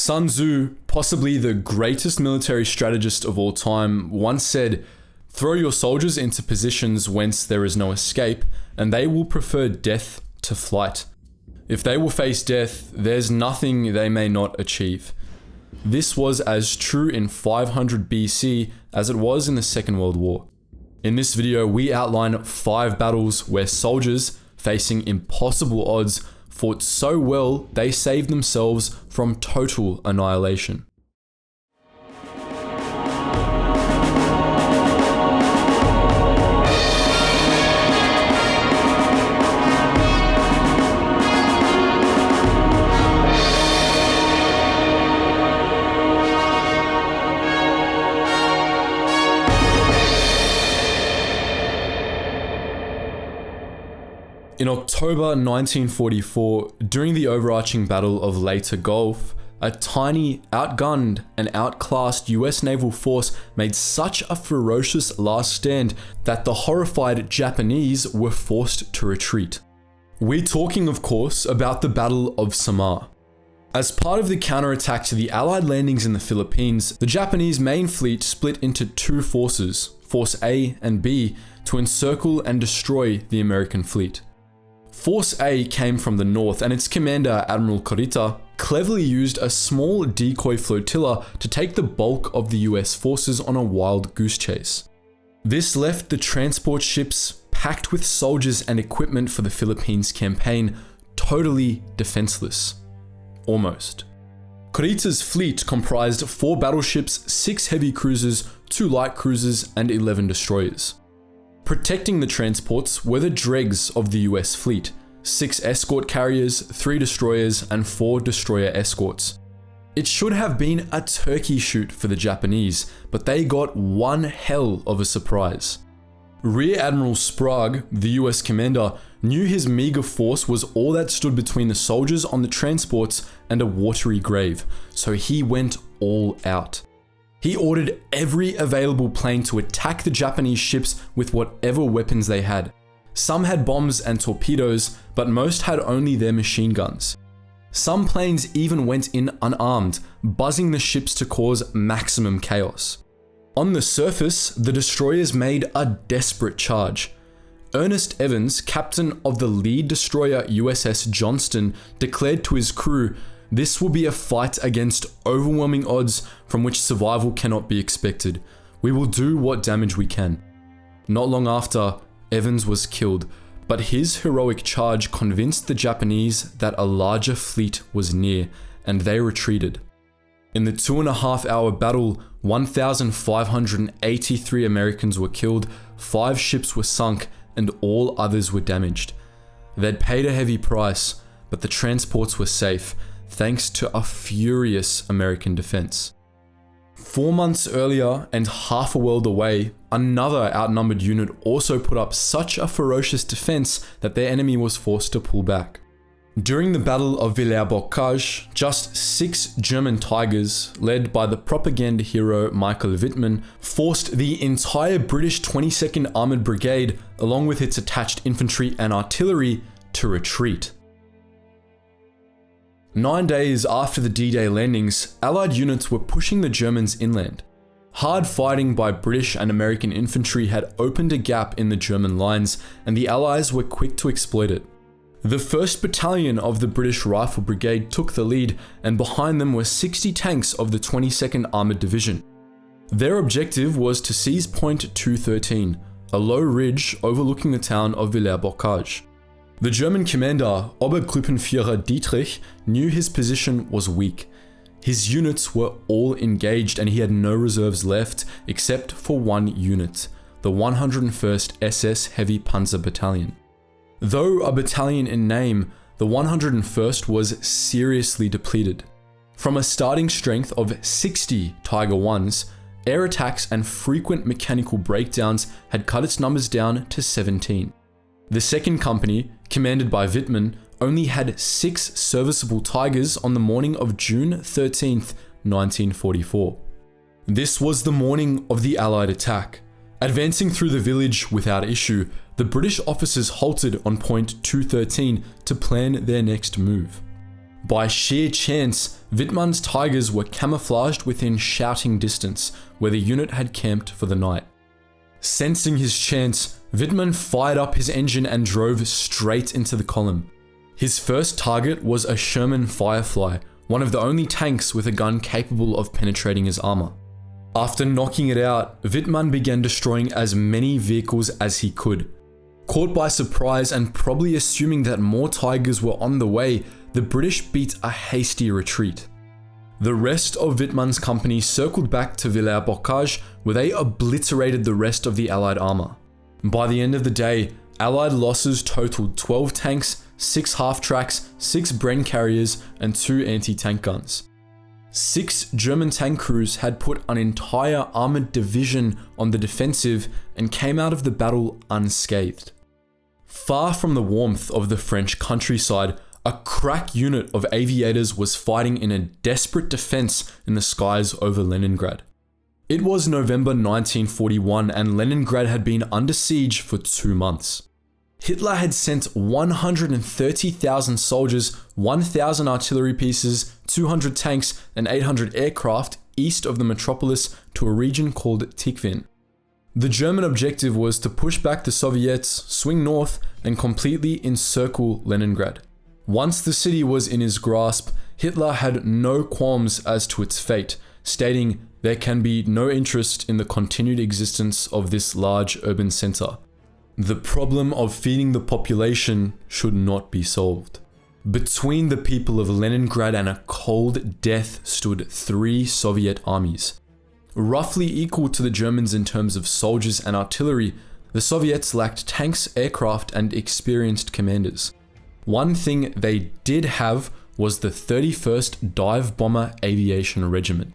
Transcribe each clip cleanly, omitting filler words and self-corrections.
Sun Tzu, possibly the greatest military strategist of all time, once said, "Throw your soldiers into positions whence there is no escape, and they will prefer death to flight. If they will face death, there's nothing they may not achieve." This was as true in 500 BC as it was in the Second World War. In this video, we outline 5 battles where soldiers, facing impossible odds, fought so well they saved themselves from total annihilation. In October 1944, during the overarching Battle of Leyte Gulf, a tiny, outgunned, and outclassed US naval force made such a ferocious last stand that the horrified Japanese were forced to retreat. We're talking, of course, about the Battle of Samar. As part of the counterattack to the Allied landings in the Philippines, the Japanese main fleet split into 2 forces, Force A and B, to encircle and destroy the American fleet. Force A came from the north, and its commander, Admiral Kurita, cleverly used a small decoy flotilla to take the bulk of the US forces on a wild goose chase. This left the transport ships, packed with soldiers and equipment for the Philippines campaign, totally defenseless. Almost. Kurita's fleet comprised 4 battleships, 6 heavy cruisers, 2 light cruisers, and 11 destroyers. Protecting the transports were the dregs of the US fleet, 6 escort carriers, 3 destroyers, and 4 destroyer escorts. It should have been a turkey shoot for the Japanese, but they got one hell of a surprise. Rear Admiral Sprague, the US commander, knew his meager force was all that stood between the soldiers on the transports and a watery grave, so he went all out. He ordered every available plane to attack the Japanese ships with whatever weapons they had. Some had bombs and torpedoes, but most had only their machine guns. Some planes even went in unarmed, buzzing the ships to cause maximum chaos. On the surface, the destroyers made a desperate charge. Ernest Evans, captain of the lead destroyer USS Johnston, declared to his crew, "This will be a fight against overwhelming odds from which survival cannot be expected. We will do what damage we can." Not long after, Evans was killed, but his heroic charge convinced the Japanese that a larger fleet was near, and they retreated. In the 2.5-hour battle, 1,583 Americans were killed, 5 ships were sunk, and all others were damaged. They'd paid a heavy price, but the transports were safe, thanks to a furious American defense. 4 months earlier, and half a world away, another outnumbered unit also put up such a ferocious defense that their enemy was forced to pull back. During the Battle of Villers-Bocage, just 6 German Tigers, led by the propaganda hero Michael Wittmann, forced the entire British 22nd Armoured Brigade, along with its attached infantry and artillery, to retreat. 9 days after the D-Day landings, Allied units were pushing the Germans inland. Hard fighting by British and American infantry had opened a gap in the German lines, and the Allies were quick to exploit it. The 1st Battalion of the British Rifle Brigade took the lead, and behind them were 60 tanks of the 22nd Armoured Division. Their objective was to seize Point 213, a low ridge overlooking the town of Villers-Bocage. The German commander, Obergruppenführer Dietrich, knew his position was weak. His units were all engaged and he had no reserves left except for one unit, the 101st SS Heavy Panzer Battalion. Though a battalion in name, the 101st was seriously depleted. From a starting strength of 60 Tiger 1s, air attacks and frequent mechanical breakdowns had cut its numbers down to 17. The 2nd Company, commanded by Wittmann, only had 6 serviceable Tigers on the morning of June 13th, 1944. This was the morning of the Allied attack. Advancing through the village without issue, the British officers halted on Point 213 to plan their next move. By sheer chance, Wittmann's Tigers were camouflaged within shouting distance, where the unit had camped for the night. Sensing his chance, Wittmann fired up his engine and drove straight into the column. His first target was a Sherman Firefly, one of the only tanks with a gun capable of penetrating his armor. After knocking it out, Wittmann began destroying as many vehicles as he could. Caught by surprise and probably assuming that more Tigers were on the way, the British beat a hasty retreat. The rest of Wittmann's company circled back to Villers-Bocage, where they obliterated the rest of the Allied armor. By the end of the day, Allied losses totaled 12 tanks, 6 half-tracks, 6 Bren carriers, and 2 anti-tank guns. 6 German tank crews had put an entire armored division on the defensive and came out of the battle unscathed. Far from the warmth of the French countryside, a crack unit of aviators was fighting in a desperate defense in the skies over Leningrad. It was November 1941 and Leningrad had been under siege for 2 months. Hitler had sent 130,000 soldiers, 1,000 artillery pieces, 200 tanks, and 800 aircraft east of the metropolis to a region called Tikhvin. The German objective was to push back the Soviets, swing north, and completely encircle Leningrad. Once the city was in his grasp, Hitler had no qualms as to its fate, stating there can be no interest in the continued existence of this large urban center. The problem of feeding the population should not be solved. Between the people of Leningrad and a cold death stood 3 Soviet armies. Roughly equal to the Germans in terms of soldiers and artillery, the Soviets lacked tanks, aircraft, and experienced commanders. One thing they did have was the 31st Dive Bomber Aviation Regiment.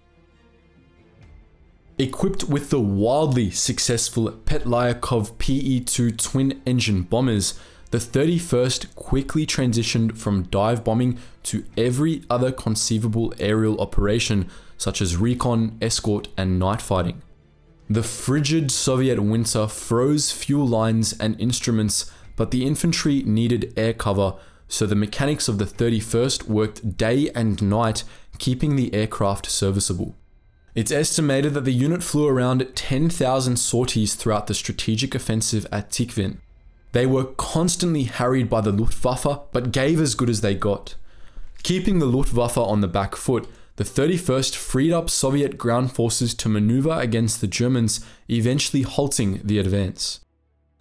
Equipped with the wildly successful Petlyakov PE-2 twin-engine bombers, the 31st quickly transitioned from dive bombing to every other conceivable aerial operation, such as recon, escort, and night fighting. The frigid Soviet winter froze fuel lines and instruments, but the infantry needed air cover, so the mechanics of the 31st worked day and night, keeping the aircraft serviceable. It's estimated that the unit flew around 10,000 sorties throughout the strategic offensive at Tikhvin. They were constantly harried by the Luftwaffe, but gave as good as they got. Keeping the Luftwaffe on the back foot, the 31st freed up Soviet ground forces to maneuver against the Germans, eventually halting the advance.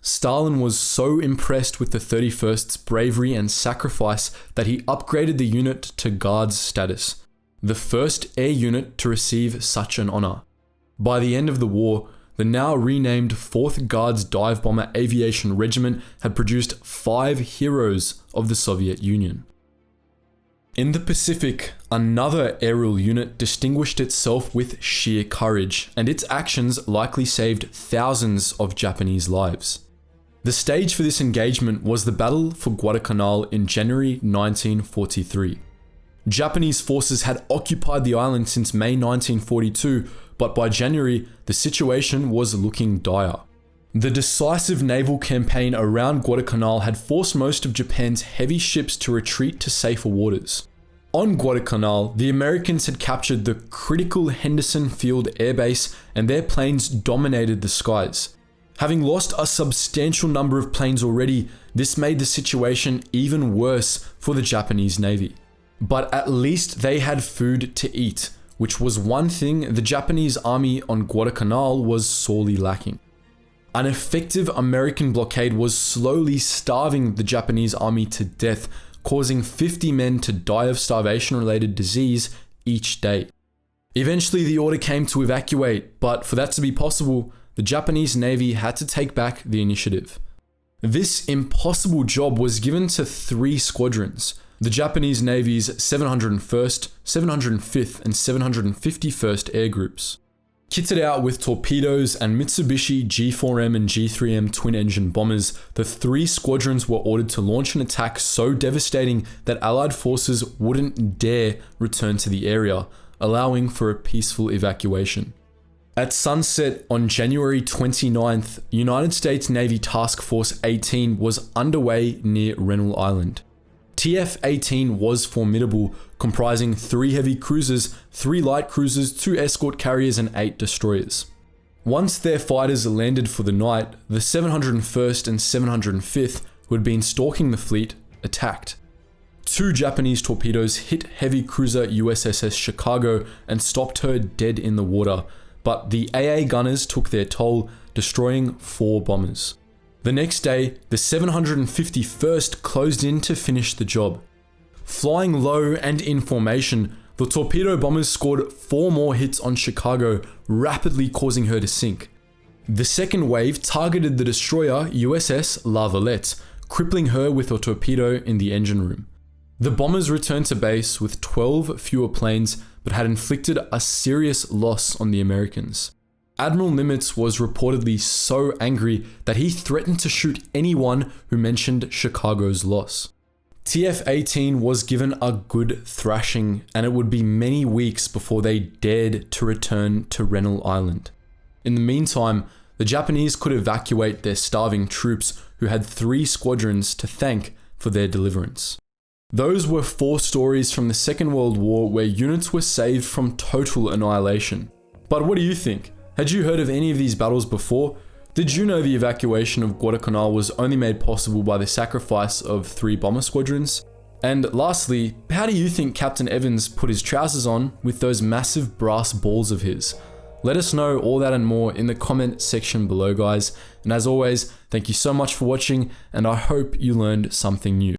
Stalin was so impressed with the 31st's bravery and sacrifice that he upgraded the unit to Guards status, the first air unit to receive such an honor. By the end of the war, the now renamed 4th Guards Dive Bomber Aviation Regiment had produced 5 heroes of the Soviet Union. In the Pacific, another aerial unit distinguished itself with sheer courage, and its actions likely saved thousands of Japanese lives. The stage for this engagement was the Battle for Guadalcanal in January 1943. Japanese forces had occupied the island since May 1942, but by January, the situation was looking dire. The decisive naval campaign around Guadalcanal had forced most of Japan's heavy ships to retreat to safer waters. On Guadalcanal, the Americans had captured the critical Henderson Field Air Base, and their planes dominated the skies. Having lost a substantial number of planes already, this made the situation even worse for the Japanese Navy. But at least they had food to eat, which was one thing the Japanese army on Guadalcanal was sorely lacking. An effective American blockade was slowly starving the Japanese army to death, causing 50 men to die of starvation-related disease each day. Eventually, the order came to evacuate, but for that to be possible, the Japanese Navy had to take back the initiative. This impossible job was given to 3 squadrons, the Japanese Navy's 701st, 705th, and 751st Air Groups. Kitted out with torpedoes and Mitsubishi G4M and G3M twin-engine bombers, the 3 squadrons were ordered to launch an attack so devastating that Allied forces wouldn't dare return to the area, allowing for a peaceful evacuation. At sunset on January 29th, United States Navy Task Force 18 was underway near Rennell Island. TF-18 was formidable, comprising 3 heavy cruisers, 3 light cruisers, 2 escort carriers, and 8 destroyers. Once their fighters landed for the night, the 701st and 705th, who had been stalking the fleet, attacked. 2 Japanese torpedoes hit heavy cruiser USS Chicago and stopped her dead in the water, but the AA gunners took their toll, destroying 4 bombers. The next day, the 751st closed in to finish the job. Flying low and in formation, the torpedo bombers scored 4 more hits on Chicago, rapidly causing her to sink. The second wave targeted the destroyer USS La Valette, crippling her with a torpedo in the engine room. The bombers returned to base with 12 fewer planes, but had inflicted a serious loss on the Americans. Admiral Nimitz was reportedly so angry that he threatened to shoot anyone who mentioned Chicago's loss. TF-18 was given a good thrashing, and it would be many weeks before they dared to return to Rennell Island. In the meantime, the Japanese could evacuate their starving troops, who had 3 squadrons to thank for their deliverance. Those were 4 stories from the Second World War where units were saved from total annihilation. But what do you think? Had you heard of any of these battles before? Did you know the evacuation of Guadalcanal was only made possible by the sacrifice of 3 bomber squadrons? And lastly, how do you think Captain Evans put his trousers on with those massive brass balls of his? Let us know all that and more in the comment section below, guys. And as always, thank you so much for watching, and I hope you learned something new.